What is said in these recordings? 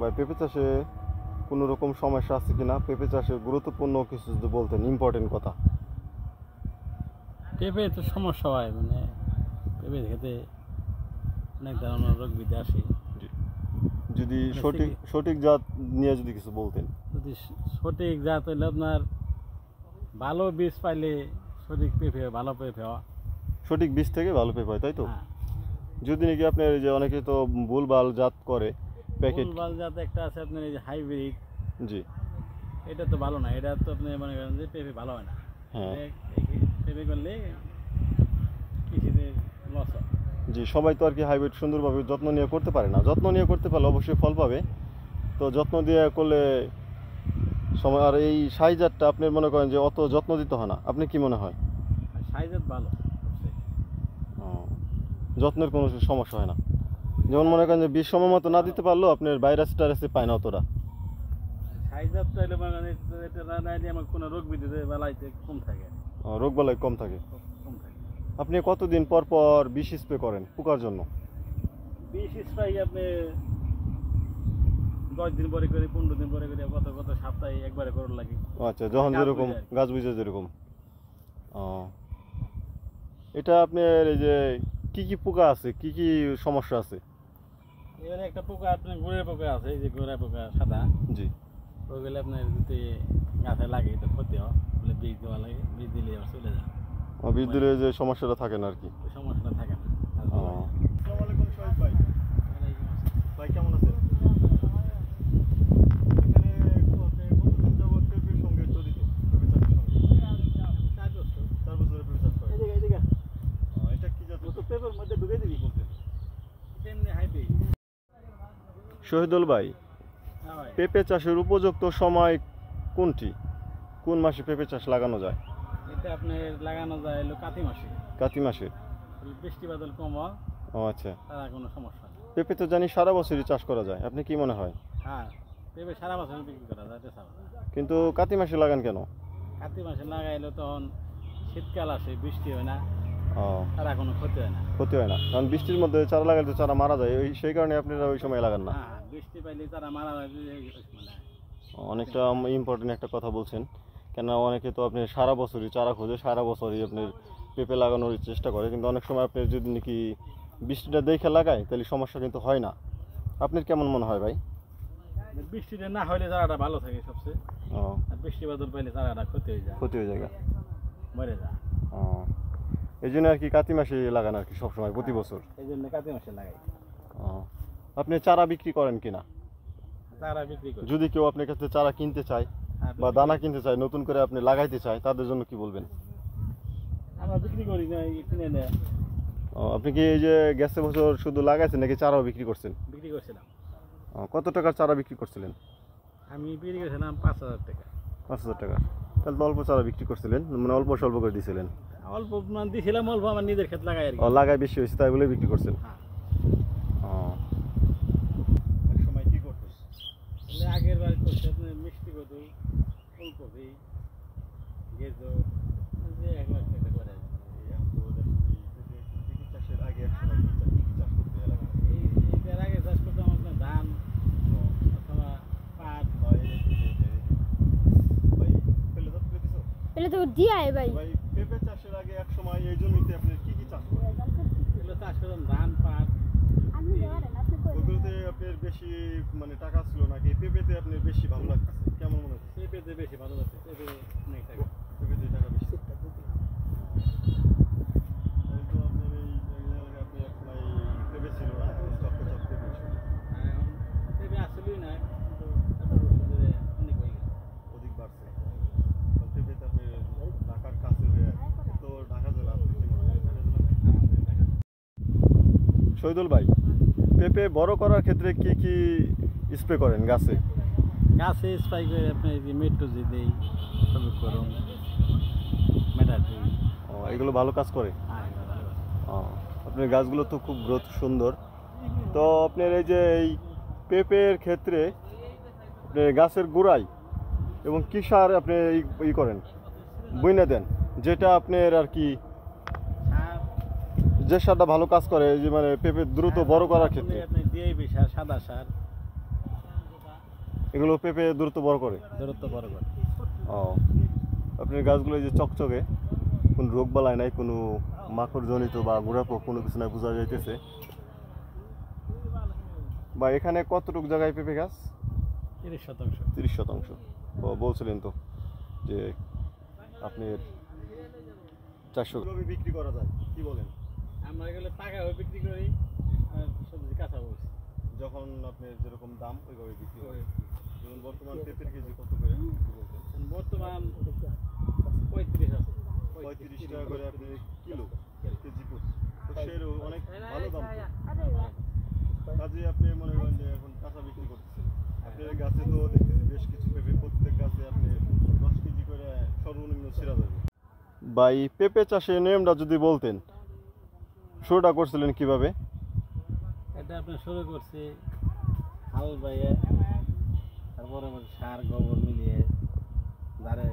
ভাই পেঁপে চাষে কোনো রকম সমস্যা আছে কিনা, পেঁপে চাষে গুরুত্বপূর্ণ কিছু যদি বলতেন, ইম্পর্টেন্ট কথা। পেঁপে তো সমস্যা হয়, মানে পেঁপে খেতে অনেক ধরনের রোগ ব্যাধি আসে। যদি মানে সঠিক সঠিক জাত নিয়ে যদি কিছু বলতেন। যদি সঠিক জাত হইলে আপনার ভালো বীজ পাইলে সঠিক পেঁপে ভালো পেঁপে হয়। সঠিক বীজ থেকে ভালো পেঁপে হয়, তাই তো? হ্যাঁ, যদি নাকি আপনার এই যে অনেকে তো ভুলভাল জাত করে প্যাকেট। ভুলভাল জাত একটা আছে আপনার এই যে হাইব্রিড, জি এটা তো ভালো না। এটা তো আপনি মনে করেন যে পেঁপে ভালো হয় না। হ্যাঁ পেঁপে করলে কৃষিতে লস হয়। জি, সবাই তো আর কি হাইব্রিড সুন্দরভাবে যত্ন নিয়ে করতে পারে না। যত্ন নিয়ে করতে পারলে অবশ্যই ফল পাবে। তো যত্ন দিয়ে করলে সময়। আর এই সাই জাতটা আপনি মনে করেন যে অত যত্ন দিতে হয় না, আপনি কি মনে হয়? আর সাইজাত ভালো সবচেয়ে। ও, যত্নের কোনো সমস্যা হয় না। যেমন মনে করেন যে বীজ সময় মতো না দিতে পারলেও আপনার ভাইরাস টাইরাসে পায় না অতটা। সাইজাত চাইলে মানে এটা না নিয়ে আমার কোনো রোগ বিধিতে বেলাইতে কম থাকে। রোগবালাই কম থাকে। কম থাকে। আপনি কতদিন পর পর বিষ স্প্রে করেন পোকার জন্য? বিষ স্প্রে আপনি 10 দিন পরে করে, 15 দিন পরে করে, কত কত সপ্তাহে একবারে করার লাগে। আচ্ছা, যখন গাছ যেরকম বুঝে আর কি। গাছ বুঝে যেরকম। ও, এটা আপনার এই যে কি কি পোকা আছে, কি কি সমস্যা আছে? এবারে একটা পোকা আপনার গুড়ের পোকা আছে, এই যে গুড়ের পোকা সাদা, জি ওইগুলো আপনার যদি গাছে লাগে তো ক্ষতি হয়, বলে বীজ দেওয়া লাগে, বীজ দিলে আবার চলে যায়। বীজ দিলে যে সমস্যাটা থাকে না আর কি। ওই সমস্যাটা থাকে না। আর ও, আসসালামু আলাইকুম শহীদ ভাই। ভাই কেমন আছেন? এখানে কতদিন যাবত পেঁপের সঙ্গে জড়িত, পেঁপে চাষের সঙ্গে? 4 বছর। 4 বছরের পেঁপে চাষ করেন। এদিকে এদিকে এটা কি জাত? তো পেপার মধ্যে ঢুকে দিবি বলতেন এমনি হাইব্রিড। শহীদুল ভাই, হ্যাঁ ভাই, পেঁপে চাষের উপযুক্ত সময় কোনটি? কোন মাসে পেঁপে চাষ লাগানো যায়? এটা আপনার লাগানো যায় হলো কাতি মাসে। কাতি মাসে? বৃষ্টি বাদল কম হয়, ও আচ্ছা। তারা কোনো সমস্যা নেই। পেঁপে তো জানি সারা বছরই চাষ করা যায়, আপনি কি মনে হয়? হ্যাঁ, পেঁপে সারা বছর বিক্রি করা যায়, এটা ছাড়া। কিন্তু কাতি মাসে লাগান কেন? কাতি মাসে লাগাইলে তখন শীতকাল আসে, বৃষ্টি হয় না, ও, তারা কোনো ক্ষতি হয় না। ক্ষতি হয় না, কারণ বৃষ্টির মধ্যে চারা লাগালে তো চারা মারা যায়, সেই কারণে আপনারা ওই সময় লাগান না। হ্যাঁ, বৃষ্টি পাইলে তারা মারা যায়, মানে অনেকটা ইম্পর্টেন্ট একটা কথা বলছেন। কেন অনেকে তো আপনি সারা বছরই চারা খোঁজে, সারা বছরই আপনার পেঁপে লাগানোর চেষ্টা করে, কিন্তু অনেক সময় আপনি যদি নাকি বৃষ্টিটা দেখে লাগায় তাহলে সমস্যা কিন্তু হয় না। আপনার কেমন মনে হয় ভাই? বৃষ্টিটা না হলে চারাটা ভালো থাকে সবচেয়ে। ও, আর বৃষ্টি বাদল পাইলে চারাটা ক্ষতি হয়ে যায়, ক্ষতি হয়ে যায়। মরে যায়। ও, এই জন্য আর কি কাতি মাসে লাগান আর কি সবসময় প্রতি বছর। এই জন্য কাতি মাসে লাগাই। ও, আপনি চারা বিক্রি করেন কিনা? চারা বিক্রি করি। যদি কেউ আপনার কাছে চারা কিনতে চায় হ্যাঁ, বা বিক্রি দানা করি। কিনতে চায়, নতুন করে আপনি লাগাইতে চায়, তাদের জন্য কি বলবেন? আমরা বিক্রি করি না, এই কিনে নেয়। ও, আপনি কি এই যে গেছে বছর শুধু লাগাইছেন নাকি চারাও বিক্রি করছেন? বিক্রি করছিলাম। ও, কত টাকার চারা বিক্রি করছিলেন? আমি বিক্রি করছিলাম 5,000 টাকা। 5,000 টাকা? তাহলে তো অল্প চারা বিক্রি করছিলেন, মানে অল্প স্বল্প করে দিয়েছিলেন। অল্প মানে দিছিলাম, অল্প আমার নিজের ক্ষেত লাগাই আর কি। ও, লাগায় বেশি হয়েছে তাই বলে বিক্রি করছেন? হ্যাঁ, ও, এক সময় কি করতেন? তাহলে আগের বার করছে আপনার মিষ্টি কদু, ফুলকপি, গেজো, যে 1 লাখ টাকা করে। চাষের আগে এক সময় কি চাষ করতে এলাকা? এটার আগে চাষ করতাম আপনার ধান অথবা পাট। ভাই পেলে তো তুলে দিছো? पहले तो दिया है भाई। ভাই পেঁপে চাষের আগে এক সময় এই জমিতে আপনি কি কি চাষ করেন? এগুলো চাষ করতাম ধান, পাট। ওগুলোতে আপনার বেশি মানে টাকা ছিল নাকি পেঁপেতে আপনার বেশি ভালো লাগতেছে, কেমন মনে হচ্ছে? পেঁপেতে বেশি ভালো লাগছে, পেঁপে অনেক টাকা। পেঁপেতে টাকা বেশি। এই তো আপনার এই এলাকায় আপনি এক সময় পেঁপে ছিল না, এখন চপ্পে চপ্পে পেঁপে ছিল। এখন পেঁপে আসলেই না, কিন্তু তারপর ওষুধে অনেক হয়ে গেছে। অধিক বাড়ছে। তো পেঁপেতে আপনি ঢাকার কাছে হয়ে তো ঢাকা জেলা, আপনি কি মনে হয় ঢাকা জেলা? শহীদুল ভাই, পেঁপে বড় করার ক্ষেত্রে কি কি স্প্রে করেন গাছে? গাছে স্প্রে করে আপনি এই যে মেট্রোজি দেই, সবুজ করুন, মেটা দিই। ও, এগুলো ভালো কাজ করে? ও, আপনার গাছগুলো তো খুব গ্রোথ সুন্দর। তো আপনার এই যে এই পেঁপের ক্ষেত্রে আপনার গাছের গোড়ায় এবং কি সার আপনি ই করেন, বুনে দেন, যেটা আপনার আর কি সার যে সারটা ভালো কাজ করে, যে মানে পেঁপে দ্রুত বড় করার ক্ষেত্রে? আপনি ডিএপি সার, সাদা সার, এগুলো পেঁপে দ্রুত বড় করে। দূরত্ব বড় করে। ও, আপনার গাছগুলো এই যে চকচকে, কোনো রোগ বালাই নাই, কোনো মাকড় জনিত বা গোড়াপোক কোনো কিছু নাই, বোঝা যাইতেছে। বা এখানে কতটুকু জায়গায় পেঁপে গাছ? 30%। 30%। ও, বলছিলেন তো যে আপনি 400 বিক্রি করা যায়, কি বলেন? আমরা এগুলো পাকাও বিক্রি করি আর সবজি কাঁচা বলছি। যখন আপনি যেরকম দাম ওইভাবে বিক্রি করে। যেমন বর্তমান পেঁপের কেজি কত করে কি বলতেন? বর্তমান 35 আছে। 35 টাকা করে আপনি কিলো কেজি প্রতি। তো সেরও অনেক ভালো দাম তো। কাজে আপনি মনে করেন যে এখন কাঁচা বিক্রি করতেছেন। আপনার গাছে তো দেখতেছি বেশ কিছু পেঁপে, প্রত্যেক গাছে আপনি 10 কেজি করে সর্বনিম্ন ছিঁড়া যাবে। ভাই, পেঁপে চাষের নিয়মটা যদি বলতেন, শুরুটা করছিলেন কিভাবে? এটা আপনি শুরু করছি হাল বাইয়ে, তারপরে সার গোবর মিলিয়ে ধারে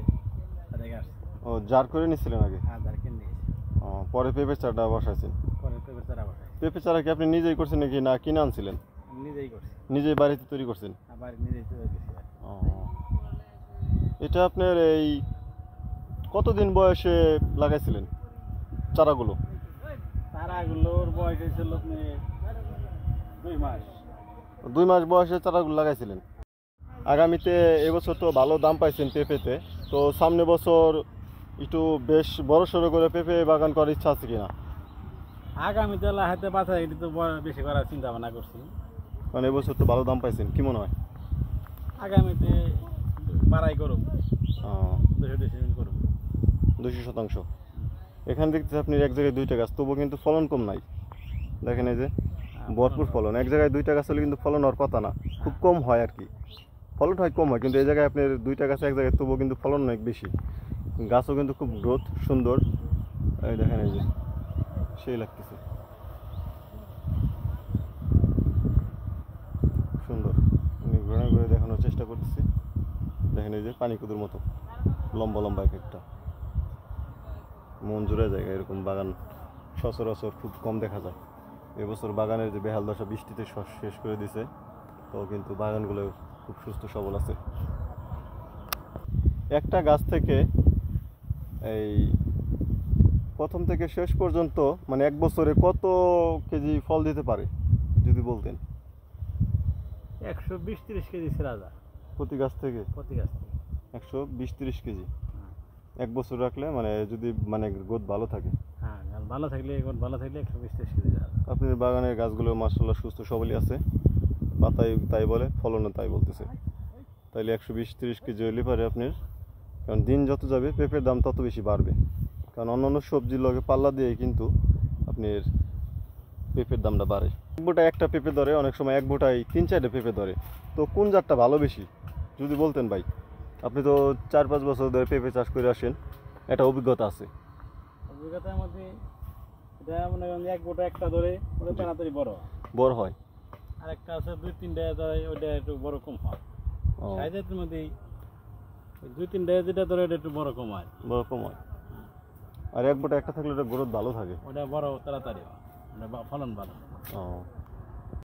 রেখে আসছি। ও, জার করে নিছিলেন আগে? হ্যাঁ, ধারে কিনে নিয়েছি। ও, পরে পেঁপে চারাটা বসাইছেন। পরে পেঁপে চারা বসাই। পেঁপে চারা কি আপনি নিজেই করছেন নাকি না কিনে আনছিলেন? আমি নিজেই করছি, নিজেই বাড়িতে তৈরি করছেন? আবার নিজেই তৈরি করছি। ও, এটা আপনার এই কতদিন বয়সে লাগাইছিলেন চারাগুলো? চারাগুলোর বয়স হয়েছিল আপনি 2 মাস। 2 মাস বয়সে চারাগুলো লাগাইছিলেন। আগামীতে এবছর তো ভালো দাম পাইছেন পেঁপেতে, তো সামনে বছর একটু বেশ বড় সড়ো করে পেঁপে বাগান করার ইচ্ছা আছে কিনা? আগামীতে লাহাতে বাঁচা এটি তো বেশি করার চিন্তা ভাবনা করছি। মানে এবছর তো ভালো দাম পাইছেন, কি মনে হয়? আগামীতে বাড়াই করুন, ও, 200 করুন। 200%। এখানে দেখতেছি আপনি এক জায়গায় 2টা গাছ, তবুও কিন্তু ফলন কম নাই। দেখেন এই যে ভরপুর ফলন। এক জায়গায় 2টা গাছ হলে কিন্তু ফলন হওয়ার কথা না, খুব কম হয় আর কি। ফলন হয় কম হয়, কিন্তু এই জায়গায় আপনার 2টা গাছ এক জায়গায়, তবুও কিন্তু ফলন অনেক বেশি। গাছও কিন্তু খুব গ্রোথ সুন্দর। এই দেখেন এই যে সেই লাগতেছে, সুন্দর। আমি ঘুরে ঘুরে দেখানোর চেষ্টা করতেছি। দেখেন এই যে পানি কুদুর মতো লম্বা লম্বা এক একটা, মন জুড়ে জায়গা। এরকম বাগান সচরাচর খুব কম দেখা যায়। এবছর বাগানের যে বেহাল দশা, বৃষ্টিতে শেষ করে দিছে, তো কিন্তু বাগানগুলো খুব সুস্থ সবল আছে। একটা গাছ থেকে এই প্রথম থেকে শেষ পর্যন্ত মানে 1 বছরে কত কেজি ফল দিতে পারে যদি বলতেন? 120-30 কেজি ছেড়া যায় প্রতি গাছ থেকে? প্রতি গাছ থেকে 120-30 কেজি 1 বছর রাখলে, মানে যদি মানে গ্রোথ ভালো থাকে। হ্যাঁ, ভালো থাকলে 120-30 কেজি যায়। আপনার বাগানের গাছগুলো মাশাআল্লাহ সুস্থ সবলই আছে, পাতায় তাই বলে, ফলনও তাই বলতেছে। তাইলে 120-30 কেজি হলে পারে আপনার, কারণ দিন যত যাবে পেঁপের দাম তত বেশি বাড়বে। কারণ অন্যান্য সবজির লগে পাল্লা দিয়ে কিন্তু আপনার পেঁপের দামটা বাড়ে। এক বোটায় একটা পেঁপে ধরে, অনেক সময় এক বোটায় 3-4টে পেঁপে ধরে। তো কোন জাতটা ভালো বেশি যদি বলতেন ভাই? আপনি তো 4-5 বছর ধরে পেঁপে চাষ করে আসেন, একটা অভিজ্ঞতা আছে। অভিজ্ঞতার মধ্যে এটা মনে করেন এক গোটা একটা ধরে ওটা তাড়াতাড়ি বড় হয়। বড় হয়। আর একটা আছে 2-3টা ধরে, ওটা একটু বড় কম হয়। ও, সাইজের মধ্যেই 2-3টা যেটা ধরে ওটা একটু বড় কম হয়। বড় কম হয়। আর এক বোটা একটা থাকলে ওটা গ্রোথ ভালো থাকে। ওটা বড় তাড়াতাড়ি হয়, ওটা ফলন ভালো। ও,